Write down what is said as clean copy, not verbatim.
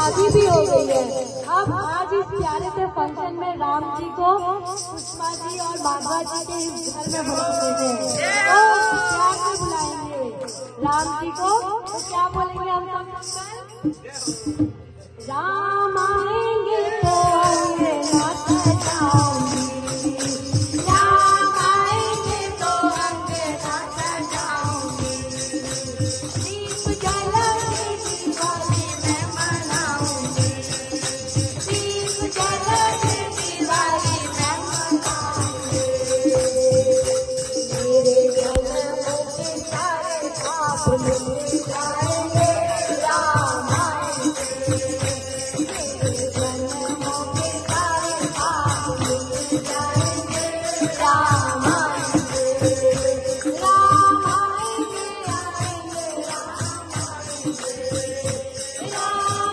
शादी भी हो गई है। अब आज इस प्यारे से फंक्शन में राम जी को पुष्पा जी और माधवा जी के इस घर में बुलाते हैं, तो प्यार से बुलाएंगे राम जी को। तो क्या बोलेंगे हम सब? राम आएंगे तो अंगना सजाऊंगी, राम आएंगे तो अंगना सजाऊंगी, दीप जला के दिवाली मैं मनाऊंगी, दीप जला के दिवाली मैं मनाऊंगी। मेरे जन्मों के सारे पाप मिट जाएंगे, राम आएंगे। मेरे जन्मों के सारे पाप मिट जाएंगे, राम आएंगे, राम आएंगे, आएंगे, राम आएंगे, राम